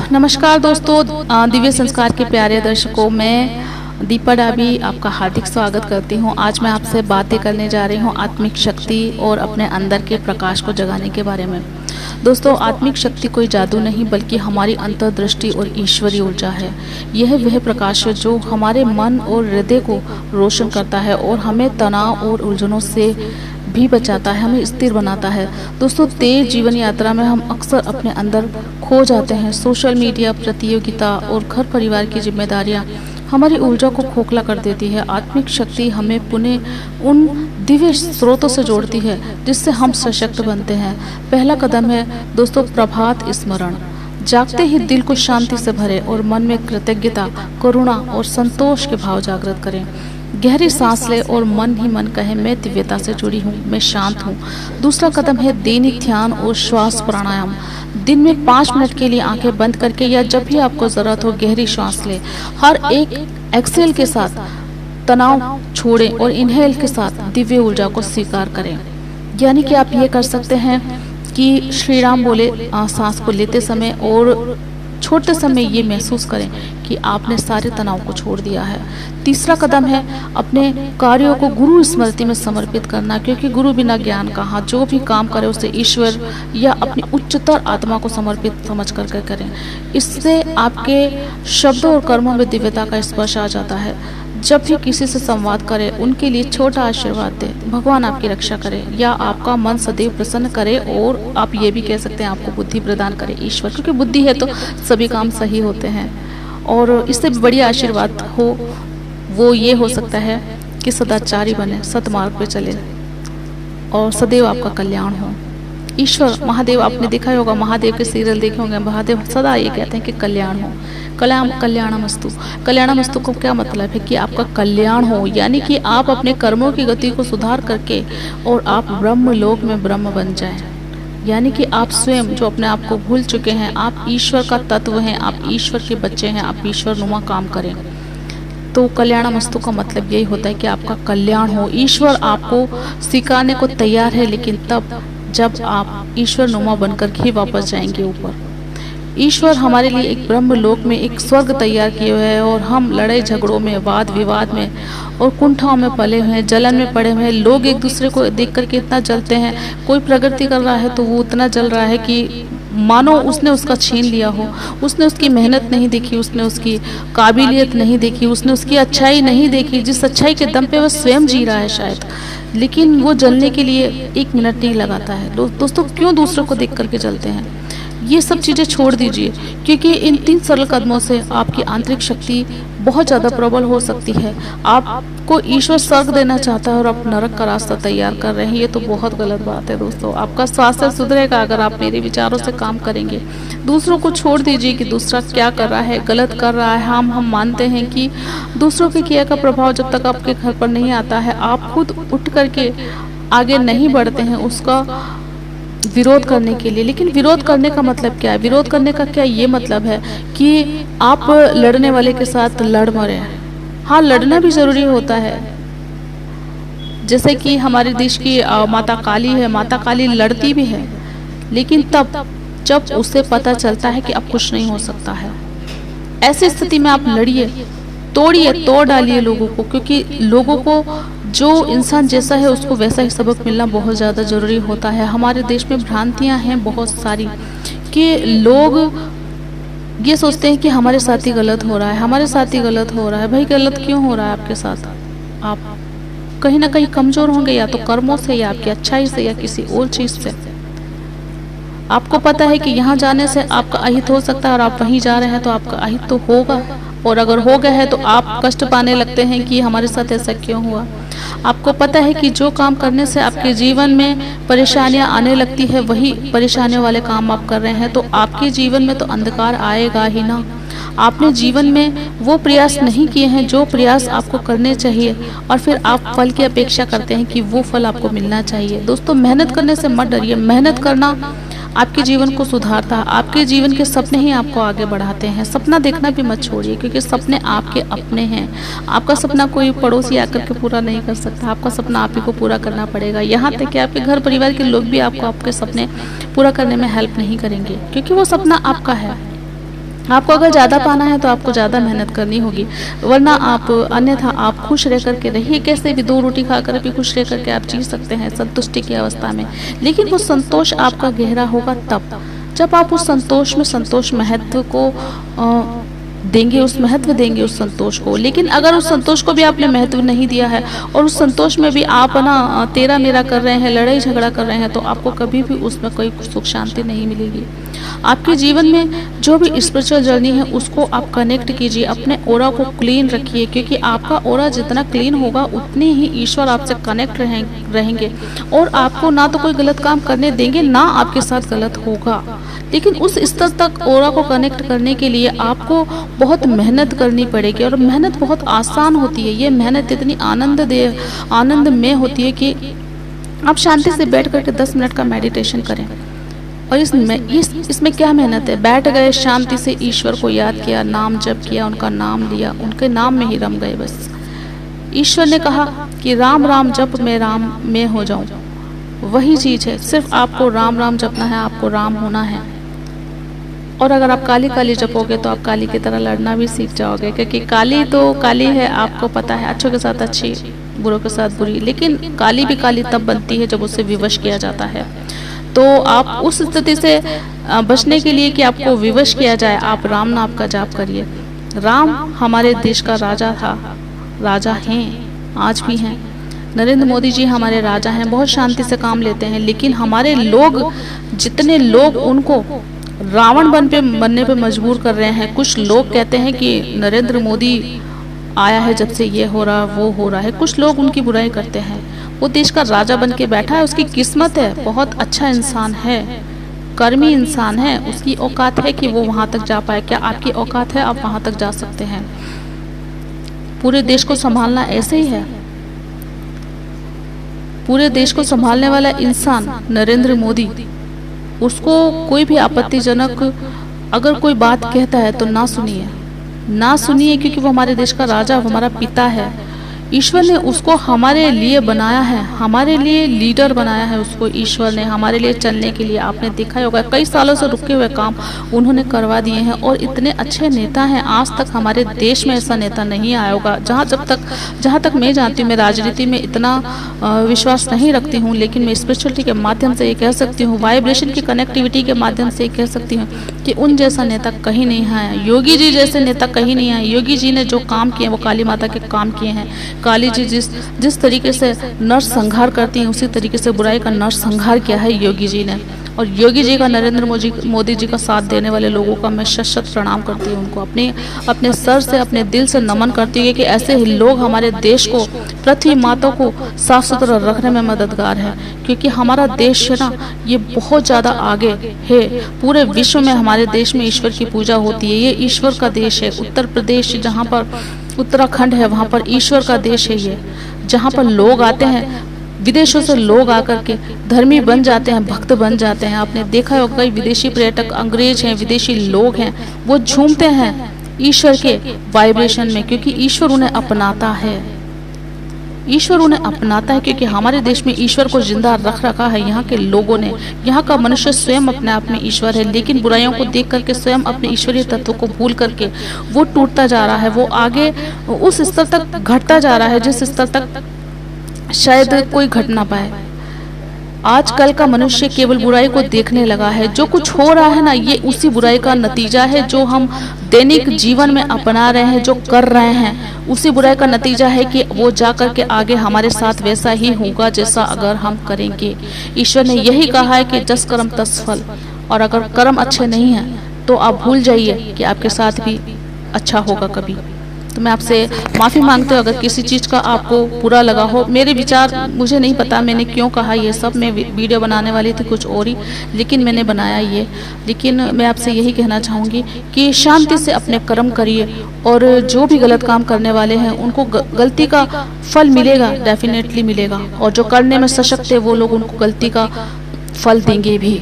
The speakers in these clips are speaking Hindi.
नमस्कार दोस्तों, दिव्य संस्कार के प्यारे दर्शकों, मैं दीपा डाबी आपका हार्दिक स्वागत करती हूँ। आज मैं आपसे बातें करने जा रही हूँ आत्मिक शक्ति और अपने अंदर के प्रकाश को जगाने के बारे में। दोस्तों, आत्मिक शक्ति कोई जादू नहीं बल्कि हमारी अंतर्दृष्टि और ईश्वरीय ऊर्जा है। यह वह प्रकाश है जो हमारे मन और हृदय को रोशन करता है और हमें तनाव और उलझनों से भी बचाता है, हमें स्थिर बनाता है। दोस्तों, तेज जीवन यात्रा में हम अक्सर अपने अंदर खो जाते हैं। सोशल मीडिया, प्रतियोगिता और घर परिवार की जिम्मेदारियां हमारी ऊर्जा को खोखला कर देती है। आत्मिक शक्ति हमें पुनः उन दिव्य स्रोतों से जोड़ती है जिससे हम सशक्त बनते हैं। पहला कदम है दोस्तों प्रभात स्मरण। जागते ही दिल को शांति से भरें और मन में कृतज्ञता, करुणा और संतोष के भाव जागृत करें। गहरी सांस ले और मन ही मन कहे, मैं दिव्यता से जुड़ी हूँ, मैं शांत हूँ। दूसरा कदम है दैनिक ध्यान और श्वास प्राणायाम। दिन में 5 मिनट के लिए आंखें बंद करके या जब भी आपको जरूरत हो गहरी सांस ले। हर एक एक्सेल के साथ तनाव छोड़ें और इनहेल के साथ दिव्य ऊर्जा को स्वीकार करें। यानी कि आप ये कर सकते हैं कि श्री राम बोले सांस को लेते समय और छोड़ते समय ये महसूस करें कि आपने सारे तनाव को छोड़ दिया है। तीसरा कदम है अपने कार्यों को गुरु स्मृति में समर्पित करना, क्योंकि गुरु बिना ज्ञान कहाँ। जो भी काम करे उसे ईश्वर या अपनी उच्चतर आत्मा को समर्पित समझ करके करें। इससे आपके शब्दों और कर्मों में दिव्यता का स्पर्श आ जाता है। जब भी किसी से संवाद करें उनके लिए छोटा आशीर्वाद दें, भगवान आपकी रक्षा करे या आपका मन सदैव प्रसन्न करे। और आप ये भी कह सकते हैं आपको बुद्धि प्रदान करे ईश्वर, क्योंकि बुद्धि है तो सभी काम सही होते हैं। और इससे भी बड़ी आशीर्वाद हो वो ये हो सकता है कि सदाचारी बने, सतमार्ग पे चले और सदैव आपका कल्याण हो। ईश्वर महादेव, आपने देखा होगा, महादेव के सीरियल देखे होंगे, महादेव सदा ये कहते हैं कि कल्याण हो, कल्याणमस्तु। कल्याणमस्तु को क्या मतलब है कि आपका कल्याण हो, यानी कि आप अपने कर्मों की गति को सुधार करके और आप ब्रह्म लोक में ब्रह्म बन जाएं। यानी कि आप स्वयं जो अपने आप को भूल चुके हैं, आप ईश्वर का तत्व हैं, आप ईश्वर के बच्चे हैं, आप ईश्वर नुमा काम करें। तो कल्याणमस्तु का मतलब यही होता है कि आपका कल्याण हो। ईश्वर आपको स्वीकारने को तैयार है, लेकिन तब जब आप ईश्वर नुमा बनकर ही वापस जाएंगे ऊपर। ईश्वर हमारे लिए एक ब्रह्म लोक में एक स्वर्ग तैयार किए हुए है और हम लड़ाई झगड़ों में, वाद विवाद में और कुंठाओं में पले हुए हैं, जलन में पड़े हुए हैं। लोग एक दूसरे को देख करके इतना जलते हैं। कोई प्रगति कर रहा है तो वो उतना जल रहा है कि मानो उसने उसका छीन लिया हो। उसने उसकी मेहनत नहीं देखी, उसने उसकी काबिलियत नहीं देखी, उसने उसकी अच्छाई नहीं देखी, जिस अच्छाई के दम पे वह स्वयं जी रहा है शायद, लेकिन वो जलने के लिए 1 मिनट नहीं लगाता है। दोस्तों, क्यों दूसरों को देख करके जलते हैं? ये सब चीज़ें छोड़ दीजिए, क्योंकि इन 3 सरल कदमों से आपकी आंतरिक शक्ति बहुत ज़्यादा प्रबल हो सकती है। आपको ईश्वर स्वर्ग देना चाहता है और आप नरक का रास्ता तैयार कर रहे हैं, ये तो बहुत गलत बात है दोस्तों। आपका स्वास्थ्य सुधरेगा अगर आप मेरे विचारों से काम करेंगे। दूसरों को छोड़ दीजिए कि दूसरा क्या कर रहा है, गलत कर रहा है। हम मानते हैं कि दूसरों के किया का प्रभाव जब तक आपके घर पर नहीं आता है, आप खुद उठ करके आगे नहीं बढ़ते हैं उसका विरोध करने के लिए। लेकिन विरोध करने का मतलब क्या है? विरोध करने का क्या ये मतलब है कि आप लड़ने वाले के साथ लड़ मरे? हाँ, लड़ना भी जरूरी होता है। जैसे कि हमारे देश की माता काली है, माता काली लड़ती भी है, लेकिन तब जब उसे पता चलता है कि अब कुछ नहीं हो सकता है, ऐसी स्थिति में आप लड़िए, तोड़िए, तोड़ डालिए लोगों को, क्योंकि लोगों को जो इंसान जैसा है उसको वैसा ही सबक मिलना बहुत ज़्यादा ज़रूरी होता है। हमारे देश में भ्रांतियां हैं बहुत सारी कि लोग ये सोचते हैं कि हमारे साथ ही गलत हो रहा है, हमारे साथ ही गलत हो रहा है। भाई, गलत क्यों हो रहा है आपके साथ? आप कहीं ना कहीं कमज़ोर होंगे, या तो कर्मों से, या आपकी अच्छाई से, या किसी और चीज़ से। आपको पता है कि यहाँ जाने से आपका अहित हो सकता है और आप वहीं जा रहे हैं तो आपका अहित तो होगा, और अगर हो गया है तो आप कष्ट पाने लगते हैं कि हमारे साथ ऐसा क्यों हुआ। आपको पता है कि जो काम करने से आपके जीवन में परेशानियां आने लगती है, वही परेशानियों वाले काम आप कर रहे हैं, तो आपके जीवन में तो अंधकार आएगा ही ना। आपने जीवन में वो प्रयास नहीं किए हैं जो प्रयास आपको करने चाहिए, और फिर आप फल की अपेक्षा करते हैं कि वो फल आपको मिलना चाहिए। दोस्तों, मेहनत करने से मत डरिए। मेहनत करना आपके जीवन को सुधारता है। आपके जीवन के सपने ही आपको आगे बढ़ाते हैं। सपना देखना भी मत छोड़िए, क्योंकि सपने आपके अपने हैं। आपका सपना कोई पड़ोसी आकर के पूरा नहीं कर सकता। आपका सपना आप ही को पूरा करना पड़ेगा। यहाँ तक कि आपके घर परिवार के लोग भी आपको आपके सपने पूरा करने में हेल्प नहीं करेंगे, क्योंकि वो सपना आपका है। आपको अगर ज़्यादा पाना है तो आपको ज़्यादा मेहनत करनी होगी, वरना आप अन्यथा आप खुश रह करके रहिए। कैसे भी 2 रोटी खाकर भी खुश रह करके आप जी सकते हैं संतुष्टि की अवस्था में, लेकिन वो संतोष आपका गहरा होगा तब जब आप उस संतोष में संतोष महत्व को देंगे, उस महत्व देंगे उस संतोष को। लेकिन अगर उस संतोष को भी आपने महत्व नहीं दिया है और उस संतोष में भी आप ना तेरा मेरा कर रहे हैं, लड़ाई झगड़ा कर रहे हैं, तो आपको कभी भी उसमें कोई सुख शांति नहीं मिलेगी। आपके जीवन में जो भी स्पिरिचुअल जर्नी है उसको आप कनेक्ट कीजिए, अपने ओरा को क्लीन रखिए, क्योंकि आपका ओरा जितना क्लीन होगा उतने ही ईश्वर आपसे कनेक्ट रहेंगे और आपको ना तो कोई गलत काम करने देंगे, ना आपके साथ गलत होगा। लेकिन उस स्तर तक ओरा को कनेक्ट करने के लिए आपको बहुत मेहनत करनी पड़ेगी और मेहनत बहुत आसान होती है। ये मेहनत इतनी आनंदमय होती है कि आप शांति से बैठ करके 10 मिनट का मेडिटेशन करें। और इसमें क्या मेहनत है? बैठ गए, शांति से ईश्वर को याद किया, नाम जप किया, उनका नाम लिया, उनके नाम में ही रम गए बस। ईश्वर ने कहा कि राम राम जप मैं राम में हो जाऊं, वही चीज़ है। सिर्फ आपको राम राम जपना है, आपको राम होना है। और अगर आप काली काली जपोगे तो आप काली की तरह लड़ना भी सीख जाओगे, क्योंकि काली तो काली है, आपको पता है, अच्छों के साथ अच्छी, बुरों के साथ बुरी। लेकिन काली भी काली तब बनती है जब उसे विवश किया जाता है। तो आप उस स्थिति से बचने के लिए कि आपको विवश किया जाए, आप राम नाम का जाप करिए। राम हमारे देश का राजा था, राजा हैं, आज भी हैं। नरेंद्र मोदी जी हमारे राजा हैं, बहुत शांति से काम लेते हैं। लेकिन हमारे लोग, जितने लोग उनको रावण बनने पे मजबूर कर रहे हैं। कुछ लोग कहते हैं कि नरेंद्र मोदी आया है जब से ये हो रहा वो हो रहा है। कुछ लोग उनकी बुराई करते हैं। वो देश का राजा बन के बैठा है, उसकी किस्मत है, बहुत अच्छा इंसान है, कर्मी इंसान है, उसकी औकात है कि वो वहाँ तक जा पाए। क्या आपकी औकात है? आप वहाँ तक जा सकते हैं। पूरे देश को संभालना ऐसे ही है। पूरे देश को संभालने वाला इंसान नरेंद्र मोदी, उसको कोई भी आपत्तिजनक अगर कोई बात कहता है तो ना सुनिए, ना सुनिए, क्योंकि वो हमारे देश का राजा, हमारा पिता है। ईश्वर ने उसको हमारे लिए बनाया है, हमारे लिए लीडर बनाया है उसको ईश्वर ने, हमारे लिए चलने के लिए। आपने देखा होगा कई सालों से रुके हुए काम उन्होंने करवा दिए हैं और इतने अच्छे नेता हैं। आज तक हमारे देश में ऐसा नेता नहीं आया होगा। जहाँ तक मैं जानती हूँ, मैं राजनीति में इतना विश्वास नहीं रखती हूँ, लेकिन मैं स्पिरिचुअलिटी के माध्यम से ये कह सकती हूँ, वाइब्रेशन की कनेक्टिविटी के माध्यम से कह सकती हूँ कि उन जैसा नेता कहीं नहीं आया। योगी जी जैसे नेता कहीं नहीं आए। योगी जी ने जो काम किए वो काली माता के काम किए हैं। काली जी जिस तरीके से नर संहार करती हैं, उसी तरीके से बुराई का नर संहार किया है योगी जी ने। और योगी जी का, नरेंद्र मोदी जी का साथ देने वाले लोगों का मैं शत प्रणाम करती हूँ। उनको अपने सर से, अपने दिल से नमन करती हूँ कि ऐसे ही लोग हमारे देश को, पृथ्वी माता को साफ सुथरा रखने में मददगार है। क्योंकि हमारा देश है ना, ये बहुत ज़्यादा आगे है। पूरे विश्व में हमारे देश में ईश्वर की पूजा होती है। ये ईश्वर का देश है। उत्तर प्रदेश, जहाँ पर उत्तराखंड है, वहाँ पर ईश्वर का देश है ये। जहाँ पर लोग आते हैं, विदेशों से लोग आकर के धर्मी बन जाते हैं, भक्त बन जाते हैं। आपने देखा होगा कई विदेशी पर्यटक, अंग्रेज हैं, विदेशी लोग हैं, वो झूमते हैं ईश्वर के वाइब्रेशन में, क्योंकि ईश्वर उन्हें अपनाता है। ईश्वर उन्हें अपनाता है क्योंकि हमारे देश में ईश्वर को जिंदा रख रखा है यहाँ के लोगों ने। यहाँ का मनुष्य स्वयं अपने आप में ईश्वर है, लेकिन बुराइयों को देख करके स्वयं अपने ईश्वरीय तत्व को भूल करके वो टूटता जा रहा है। वो आगे उस स्तर तक घटता जा रहा है जिस स्तर तक शायद कोई घट ना पाए। आजकल का मनुष्य केवल बुराई को देखने लगा है। जो कुछ हो रहा है ना, ये उसी बुराई का नतीजा है जो हम दैनिक जीवन में अपना रहे हैं, जो कर रहे हैं। उसी बुराई का नतीजा है कि वो जा कर के आगे हमारे साथ वैसा ही होगा जैसा अगर हम करेंगे। ईश्वर ने यही कहा है कि जस कर्म तस फल। और अगर कर्म अच्छे नहीं हैं तो आप भूल जाइए कि आपके साथ भी अच्छा होगा कभी। तो मैं आपसे माफ़ी मांगती हूँ अगर किसी चीज़ का आपको बुरा लगा हो। मेरे विचार मुझे नहीं पता मैंने क्यों कहा ये सब। मैं वीडियो बनाने वाली थी कुछ और ही, लेकिन मैंने बनाया ये। लेकिन मैं आपसे यही कहना चाहूँगी कि शांति से अपने कर्म करिए, और जो भी गलत काम करने वाले हैं उनको गलती का फल मिलेगा, डेफिनेटली मिलेगा। और जो करने में सशक्त है वो लोग उनको गलती का फल देंगे भी।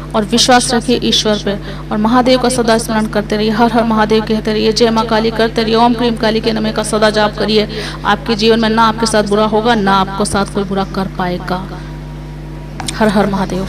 और विश्वास रखिए ईश्वर पे, और महादेव का सदा स्मरण करते रहिए। हर हर महादेव कहते रहिए, जय माँ काली करते रहिए, ओम क्रीम काली के नमः का सदा जाप करिए। आपके जीवन में ना आपके साथ बुरा होगा, ना आपको साथ कोई बुरा कर पाएगा। हर हर महादेव।